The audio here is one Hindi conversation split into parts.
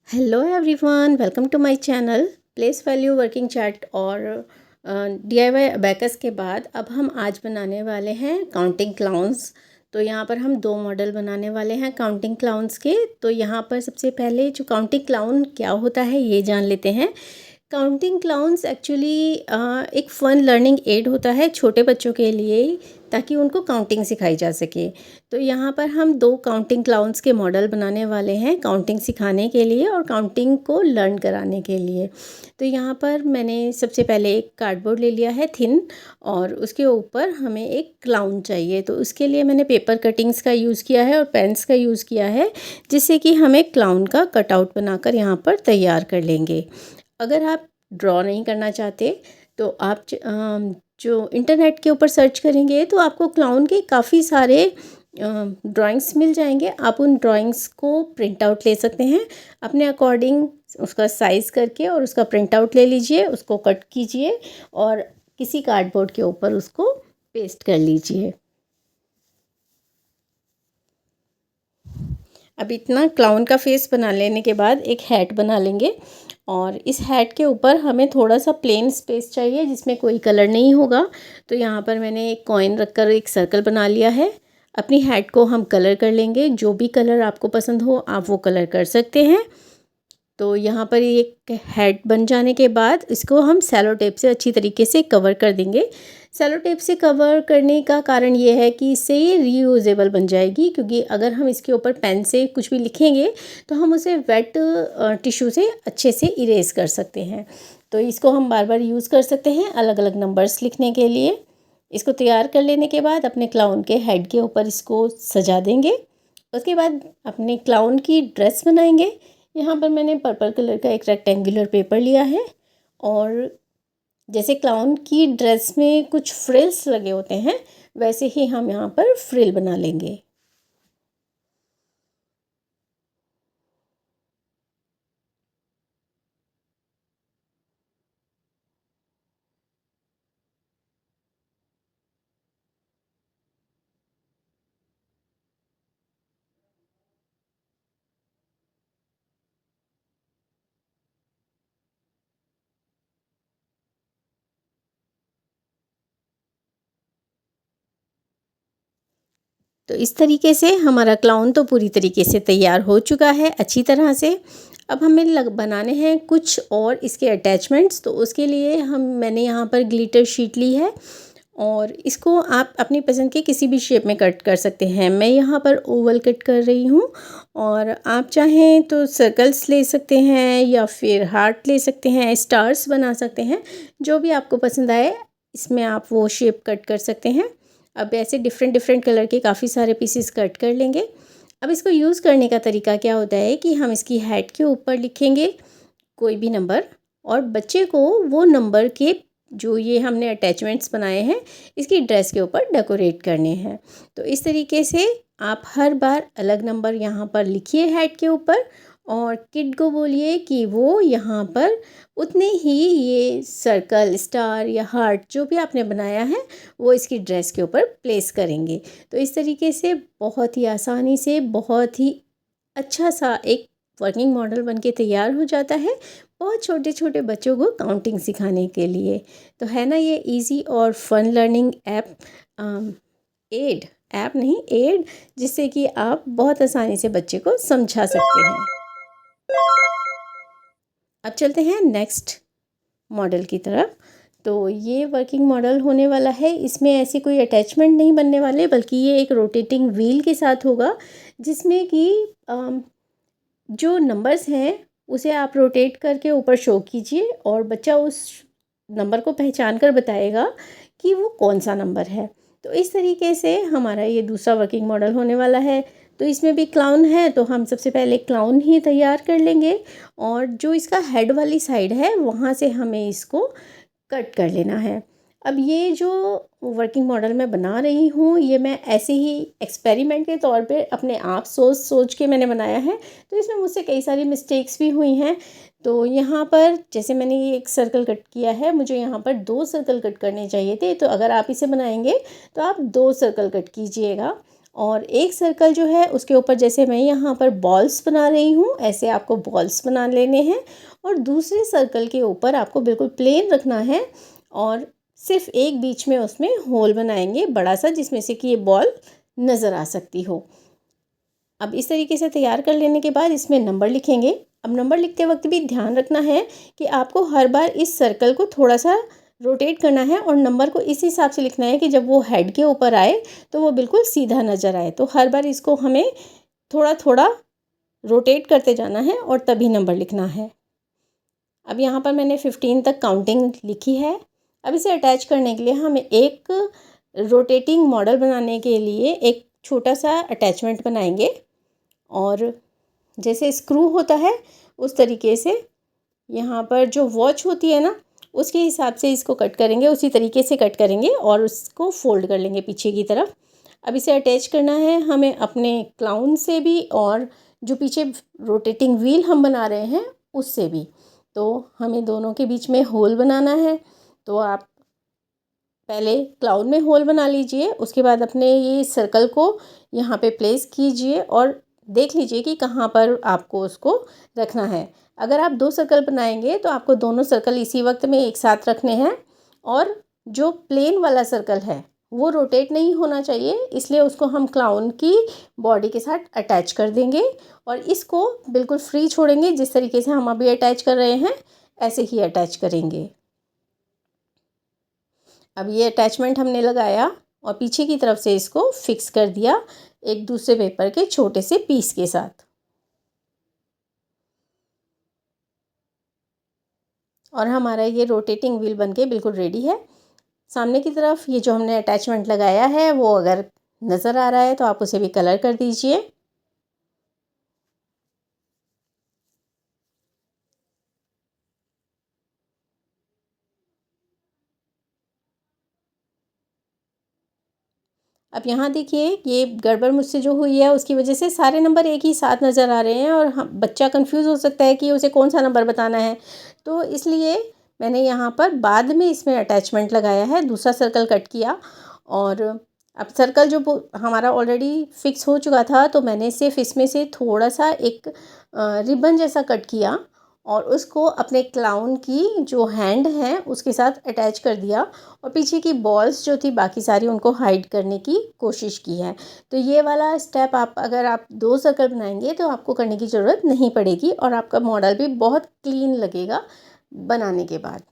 Hello everyone, welcome to my channel place value working chart. और डीआईवाई अबैकस के बाद अब हम आज बनाने वाले हैं काउंटिंग क्लाउन्स। तो यहाँ पर हम दो मॉडल बनाने वाले हैं काउंटिंग क्लाउन्स के। तो यहाँ पर सबसे पहले जो काउंटिंग क्लाउन क्या होता है ये जान लेते हैं। काउंटिंग क्लाउन्स एक्चुअली एक फ़न लर्निंग एड होता है छोटे बच्चों के लिए, ताकि उनको काउंटिंग सिखाई जा सके। तो यहाँ पर हम दो काउंटिंग क्लाउन्स के मॉडल बनाने वाले हैं काउंटिंग सिखाने के लिए और काउंटिंग को लर्न कराने के लिए। तो यहाँ पर मैंने सबसे पहले एक कार्डबोर्ड ले लिया है थिन, और उसके ऊपर हमें एक क्लाउन चाहिए। तो उसके लिए मैंने पेपर कटिंग्स का यूज़ किया है और पेन्स का यूज़ किया है, जिससे कि हम एक क्लाउन का कटआउट बनाकर यहाँ पर तैयार कर लेंगे। अगर आप ड्रॉ नहीं करना चाहते तो आप जो इंटरनेट के ऊपर सर्च करेंगे तो आपको क्लाउन के काफ़ी सारे ड्राइंग्स मिल जाएंगे। आप उन ड्राइंग्स को प्रिंट आउट ले सकते हैं अपने अकॉर्डिंग, उसका साइज़ करके, और उसका प्रिंट आउट ले लीजिए, उसको कट कीजिए और किसी कार्डबोर्ड के ऊपर उसको पेस्ट कर लीजिए। अब इतना क्लाउन का फेस बना लेने के बाद एक हैट बना लेंगे, और इस हैट के ऊपर हमें थोड़ा सा प्लेन स्पेस चाहिए जिसमें कोई कलर नहीं होगा। तो यहाँ पर मैंने एक कॉइन रखकर एक सर्कल बना लिया है। अपनी हैट को हम कलर कर लेंगे, जो भी कलर आपको पसंद हो आप वो कलर कर सकते हैं। तो यहाँ पर एक हेड बन जाने के बाद इसको हम सेलो टेप से अच्छी तरीके से कवर कर देंगे। सेलो टेप से कवर करने का कारण ये है कि इससे ये रीयूजेबल बन जाएगी, क्योंकि अगर हम इसके ऊपर पेन से कुछ भी लिखेंगे तो हम उसे वेट टिश्यू से अच्छे से इरेज कर सकते हैं। तो इसको हम बार बार यूज़ कर सकते हैं अलग अलग नंबर्स लिखने के लिए। इसको तैयार कर लेने के बाद अपने क्लाउन के हेड के ऊपर इसको सजा देंगे। उसके बाद अपने क्लाउन की ड्रेस बनाएंगे। यहाँ पर मैंने पर्पल कलर का एक रेक्टेंगुलर पेपर लिया है, और जैसे क्लाउन की ड्रेस में कुछ फ्रिल्स लगे होते हैं वैसे ही हम यहाँ पर फ्रिल बना लेंगे। तो इस तरीके से हमारा क्लाउन तो पूरी तरीके से तैयार हो चुका है अच्छी तरह से। अब हमें बनाने हैं कुछ और इसके अटैचमेंट्स। तो उसके लिए मैंने यहाँ पर ग्लिटर शीट ली है, और इसको आप अपनी पसंद के किसी भी शेप में कट कर सकते हैं। मैं यहाँ पर ओवल कट कर रही हूँ, और आप चाहें तो सर्कल्स ले सकते हैं या फिर हार्ट ले सकते हैं, स्टार्स बना सकते हैं, जो भी आपको पसंद आए इसमें आप वो शेप कट कर सकते हैं। अब ऐसे डिफरेंट डिफरेंट कलर के काफ़ी सारे पीसेस कट कर लेंगे। अब इसको यूज़ करने का तरीका क्या होता है कि हम इसकी हेड के ऊपर लिखेंगे कोई भी नंबर, और बच्चे को वो नंबर के जो ये हमने अटैचमेंट्स बनाए हैं इसकी ड्रेस के ऊपर डेकोरेट करने हैं। तो इस तरीके से आप हर बार अलग नंबर यहाँ पर लिखिए हेड के ऊपर, और किड को बोलिए कि वो यहाँ पर उतने ही ये सर्कल, स्टार या हार्ट जो भी आपने बनाया है वो इसकी ड्रेस के ऊपर प्लेस करेंगे। तो इस तरीके से बहुत ही आसानी से बहुत ही अच्छा सा एक वर्किंग मॉडल बनके तैयार हो जाता है, बहुत छोटे छोटे बच्चों को काउंटिंग सिखाने के लिए। तो है ना ये इजी और fun learning app, ad app नहीं एड, जिससे कि आप बहुत आसानी से बच्चे को समझा सकते हैं। अब चलते हैं नेक्स्ट मॉडल की तरफ। तो ये वर्किंग मॉडल होने वाला है, इसमें ऐसे कोई अटैचमेंट नहीं बनने वाले, बल्कि ये एक रोटेटिंग व्हील के साथ होगा, जिसमें कि जो नंबर्स हैं उसे आप रोटेट करके ऊपर शो कीजिए, और बच्चा उस नंबर को पहचान कर बताएगा कि वो कौन सा नंबर है। तो इस तरीके से हमारा ये दूसरा वर्किंग मॉडल होने वाला है। तो इसमें भी क्लाउन है, तो हम सबसे पहले क्लाउन ही तैयार कर लेंगे, और जो इसका हेड वाली साइड है वहाँ से हमें इसको कट कर लेना है। अब ये जो वर्किंग मॉडल मैं बना रही हूँ ये मैं ऐसे ही एक्सपेरिमेंट के तौर पे अपने आप सोच सोच के मैंने बनाया है। तो इसमें मुझसे कई सारी मिस्टेक्स भी हुई हैं। तो यहाँ पर जैसे मैंने ये एक सर्कल कट किया है, मुझे यहाँ पर 2 सर्कल कट करने चाहिए थे। तो अगर आप इसे बनाएंगे तो आप 2 सर्कल कट कीजिएगा, और एक सर्कल जो है उसके ऊपर जैसे मैं यहाँ पर बॉल्स बना रही हूँ, ऐसे आपको बॉल्स बना लेने हैं और दूसरे सर्कल के ऊपर आपको बिल्कुल प्लेन रखना है और सिर्फ एक बीच में उसमें होल बनाएंगे बड़ा सा, जिसमें से कि ये बॉल नज़र आ सकती हो। अब इस तरीके से तैयार कर लेने के बाद इसमें नंबर लिखेंगे। अब नंबर लिखते वक्त भी ध्यान रखना है कि आपको हर बार इस सर्कल को थोड़ा सा रोटेट करना है और नंबर को इस हिसाब से लिखना है कि जब वो हेड के ऊपर आए तो वो बिल्कुल सीधा नज़र आए। तो हर बार इसको हमें थोड़ा थोड़ा रोटेट करते जाना है और तभी नंबर लिखना है। अब यहाँ पर मैंने 15 तक काउंटिंग लिखी है। अब इसे अटैच करने के लिए हमें एक रोटेटिंग मॉडल बनाने के लिए एक छोटा सा अटैचमेंट बनाएंगे और जैसे स्क्रू होता है उस तरीके से यहाँ पर जो वॉच होती है ना उसके हिसाब से इसको कट करेंगे, उसी तरीके से कट करेंगे और उसको फोल्ड कर लेंगे पीछे की तरफ। अब इसे अटैच करना है हमें अपने क्लाउन से भी और जो पीछे रोटेटिंग व्हील हम बना रहे हैं उससे भी। तो हमें दोनों के बीच में होल बनाना है। तो आप पहले क्लाउन में होल बना लीजिए, उसके बाद अपने ये सर्कल को यहाँ पे प्लेस कीजिए और देख लीजिए कि कहाँ पर आपको उसको रखना है। अगर आप 2 सर्कल बनाएंगे तो आपको दोनों सर्कल इसी वक्त में एक साथ रखने हैं और जो प्लेन वाला सर्कल है वो रोटेट नहीं होना चाहिए, इसलिए उसको हम क्लाउन की बॉडी के साथ अटैच कर देंगे और इसको बिल्कुल फ्री छोड़ेंगे। जिस तरीके से हम अभी अटैच कर रहे हैं ऐसे ही अटैच करेंगे। अब ये अटैचमेंट हमने लगाया और पीछे की तरफ से इसको फिक्स कर दिया एक दूसरे पेपर के छोटे से पीस के साथ। और हमारा ये रोटेटिंग व्हील बनके बिल्कुल रेडी है। सामने की तरफ ये जो हमने अटैचमेंट लगाया है वो अगर नज़र आ रहा है तो आप उसे भी कलर कर दीजिए। अब यहाँ देखिए ये गड़बड़ मुझसे जो हुई है उसकी वजह से सारे नंबर एक ही साथ नज़र आ रहे हैं और हम बच्चा कंफ्यूज हो सकता है कि उसे कौन सा नंबर बताना है। तो इसलिए मैंने यहाँ पर बाद में इसमें अटैचमेंट लगाया है, दूसरा सर्कल कट किया और अब सर्कल जो हमारा ऑलरेडी फिक्स हो चुका था तो मैंने सिर्फ इसमें से थोड़ा सा एक रिबन जैसा कट किया और उसको अपने क्लाउन की जो हैंड है उसके साथ अटैच कर दिया और पीछे की बॉल्स जो थी बाकी सारी उनको हाइड करने की कोशिश की है। तो ये वाला स्टेप आप अगर आप 2 सर्कल बनाएंगे तो आपको करने की ज़रूरत नहीं पड़ेगी और आपका मॉडल भी बहुत क्लीन लगेगा बनाने के बाद।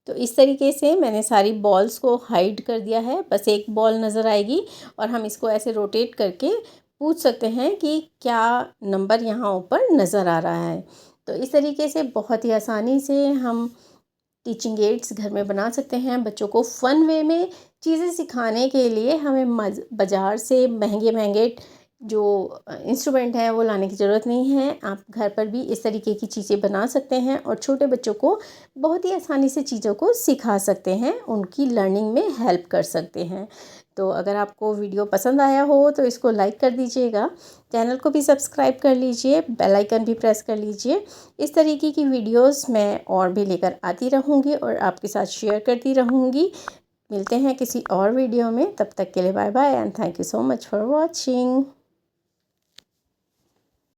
तो इस तरीके से मैंने सारी बॉल्स को हाइड कर दिया है, बस एक बॉल नज़र आएगी और हम इसको ऐसे रोटेट करके पूछ सकते हैं कि क्या नंबर यहाँ ऊपर नज़र आ रहा है। तो इस तरीके से बहुत ही आसानी से हम टीचिंग एड्स घर में बना सकते हैं। बच्चों को फ़न वे में चीज़ें सिखाने के लिए हमें बाज़ार से महंगे महंगे जो इंस्ट्रूमेंट हैं वो लाने की ज़रूरत नहीं है। आप घर पर भी इस तरीके की चीज़ें बना सकते हैं और छोटे बच्चों को बहुत ही आसानी से चीज़ों को सिखा सकते हैं, उनकी लर्निंग में हेल्प कर सकते हैं। तो अगर आपको वीडियो पसंद आया हो तो इसको लाइक कर दीजिएगा, चैनल को भी सब्सक्राइब कर लीजिए, बेल आइकन भी प्रेस कर लीजिए। इस तरीके की वीडियोस मैं और भी लेकर आती रहूँगी और आपके साथ शेयर करती रहूँगी। मिलते हैं किसी और वीडियो में, तब तक के लिए bye bye and thank you so much for watching.